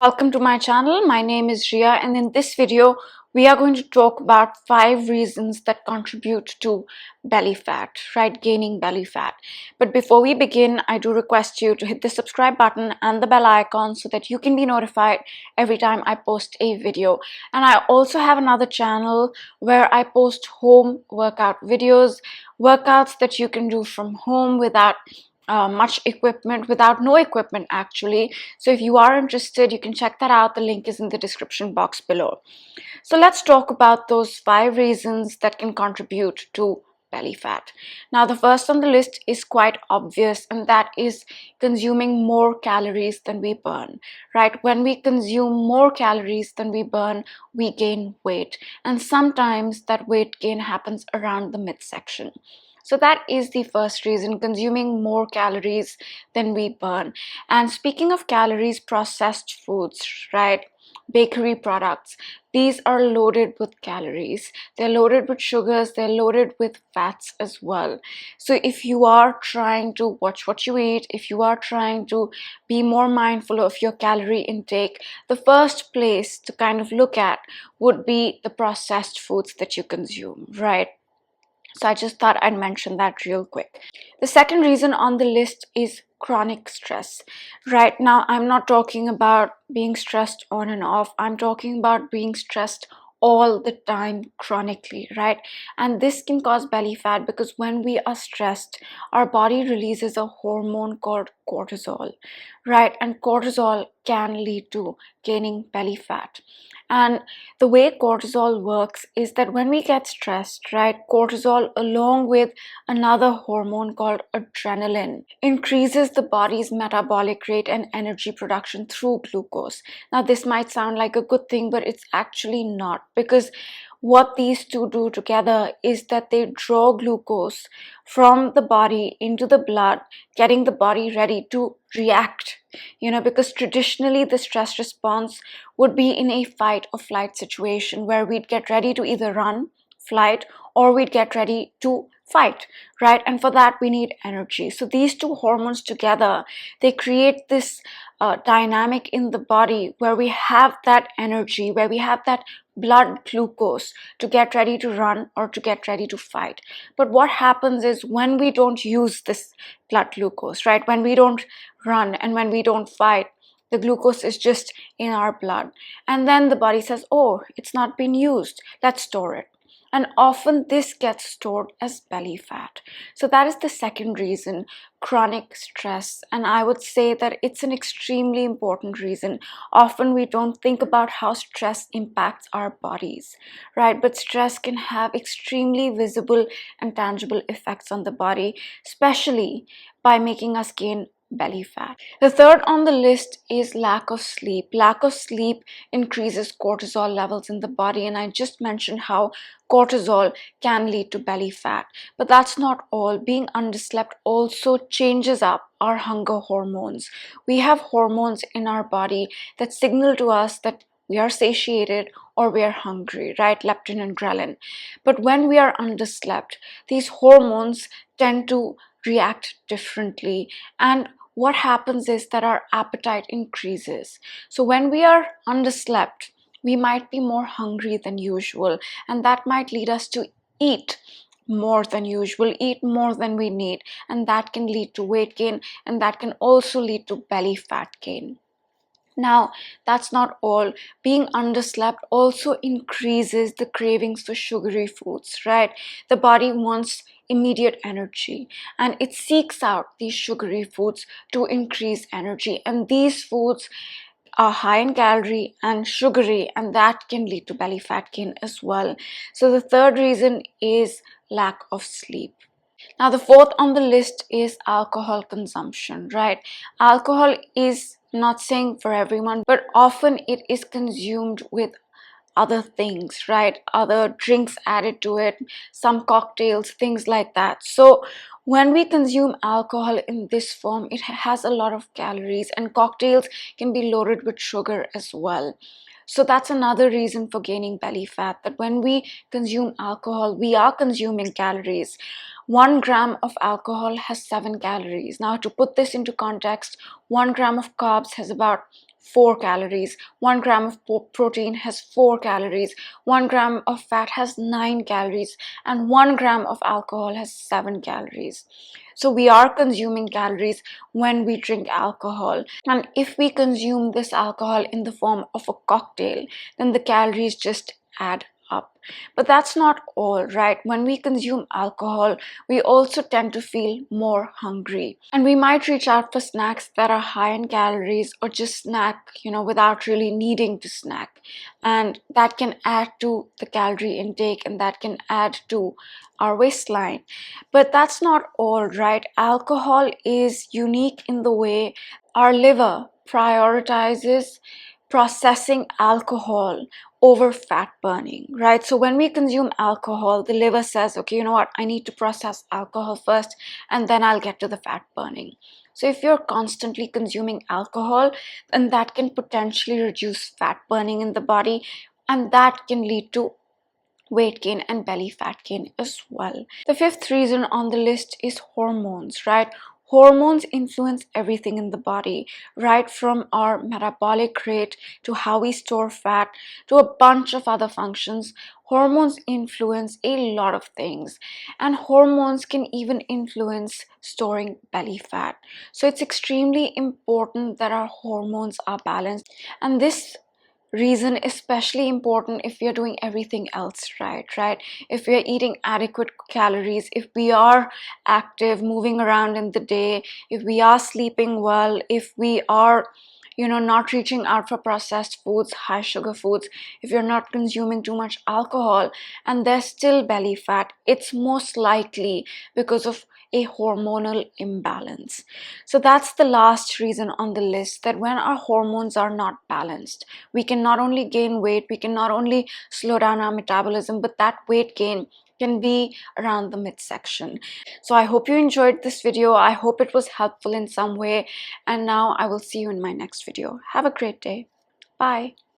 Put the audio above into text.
Welcome to my channel. My name is Rhea, and in this video we are going to talk about 5 reasons that contribute to belly fat, right? Gaining belly fat. But before we begin, I do request you to hit the subscribe button and the bell icon so that you can be notified every time I post a video. And I also have another channel where I post home workout videos, workouts that you can do from home without much equipment, without no equipment actually. So if you are interested, you can check that out. The link is in the description box below. So let's talk about those 5 reasons that can contribute to belly fat. Now, the first on the list is quite obvious, and that is consuming more calories than we burn, right? When we consume more calories than we burn, we gain weight, and sometimes that weight gain happens around the midsection. So that is the first reason, consuming more calories than we burn. And speaking of calories, processed foods, right? Bakery products, these are loaded with calories. They're loaded with sugars, they're loaded with fats as well. So if you are trying to watch what you eat, if you are trying to be more mindful of your calorie intake, the first place to kind of look at would be the processed foods that you consume, right? So I just thought I'd mention that real quick. The second reason on the list is chronic stress. Right now, I'm not talking about being stressed on and off. I'm talking about being stressed all the time chronically, right? And this can cause belly fat because when we are stressed, our body releases a hormone called cortisol, right? And cortisol can lead to gaining belly fat. And the way cortisol works is that when we get stressed, right, cortisol along with another hormone called adrenaline increases the body's metabolic rate and energy production through glucose. Now, this might sound like a good thing, but it's actually not, because what these two do together is that they draw glucose from the body into the blood, getting the body ready to react. Because traditionally the stress response would be in a fight or flight situation where we'd get ready to either run, flight, or we'd get ready to fight, right? And for that we need energy. So these two hormones together, they create this dynamic in the body where we have that energy, where we have that blood glucose to get ready to run or to get ready to fight. But what happens is when we don't use this blood glucose, right, when we don't run and when we don't fight, the glucose is just in our blood, and then the body says, oh, it's not been used, let's store it. And often this gets stored as belly fat. So that is the second reason, chronic stress. And I would say that it's an extremely important reason. Often we don't think about how stress impacts our bodies, right? But stress can have extremely visible and tangible effects on the body, especially by making us gain belly fat. The third on the list is lack of sleep. Lack of sleep increases cortisol levels in the body, and I just mentioned how cortisol can lead to belly fat. But that's not all. Being underslept also changes up our hunger hormones. We have hormones in our body that signal to us that we are satiated or we are hungry, right? Leptin and ghrelin. But when we are underslept, these hormones tend to react differently, and what happens is that our appetite increases. So when we are underslept, we might be more hungry than usual, and that might lead us to eat more than usual, eat more than we need, and that can lead to weight gain, and that can also lead to belly fat gain. Now, that's not all. Being underslept also increases the cravings for sugary foods, right? The body wants immediate energy and it seeks out these sugary foods to increase energy. And these foods are high in calorie and sugary, and that can lead to belly fat gain as well. So, the third reason is lack of sleep. Now, the fourth on the list is alcohol consumption, right? Alcohol is not saying for everyone, but often it is consumed with other things, right? Other drinks added to it, some cocktails, things like that. So when we consume alcohol in this form, it has a lot of calories, and cocktails can be loaded with sugar as well. So that's another reason for gaining belly fat, that when we consume alcohol, we are consuming calories. 1 gram of alcohol has 7 calories. Now, to put this into context, 1 gram of carbs has about 4 calories. 1 gram of protein has 4 calories. 1 gram of fat has 9 calories. And 1 gram of alcohol has 7 calories. So we are consuming calories when we drink alcohol. And if we consume this alcohol in the form of a cocktail, then the calories just add up. But that's not all, right? When we consume alcohol, we also tend to feel more hungry. And we might reach out for snacks that are high in calories, or just snack, without really needing to snack. And that can add to the calorie intake, and that can add to our waistline. But that's not all, right? Alcohol is unique in the way our liver prioritizes processing alcohol over fat burning, right? So when we consume alcohol, the liver says, okay, you know what, I need to process alcohol first, and then I'll get to the fat burning. So if you're constantly consuming alcohol, then that can potentially reduce fat burning in the body, and that can lead to weight gain and belly fat gain as well. The fifth reason on the list is hormones, right? Hormones influence everything in the body, right from our metabolic rate to how we store fat to a bunch of other functions. Hormones influence a lot of things, and hormones can even influence storing belly fat. So it's extremely important that our hormones are balanced, and this reason especially important if we are doing everything else right, if we are eating adequate calories, if we are active, moving around in the day, if we are sleeping well, if we are not reaching out for processed foods, high sugar foods, if you're not consuming too much alcohol and there's still belly fat, it's most likely because of a hormonal imbalance. So that's the last reason on the list, that when our hormones are not balanced, we can not only gain weight, we can not only slow down our metabolism, but that weight gain can be around the midsection. So I hope you enjoyed this video. I hope it was helpful in some way. And now I will see you in my next video. Have a great day. Bye.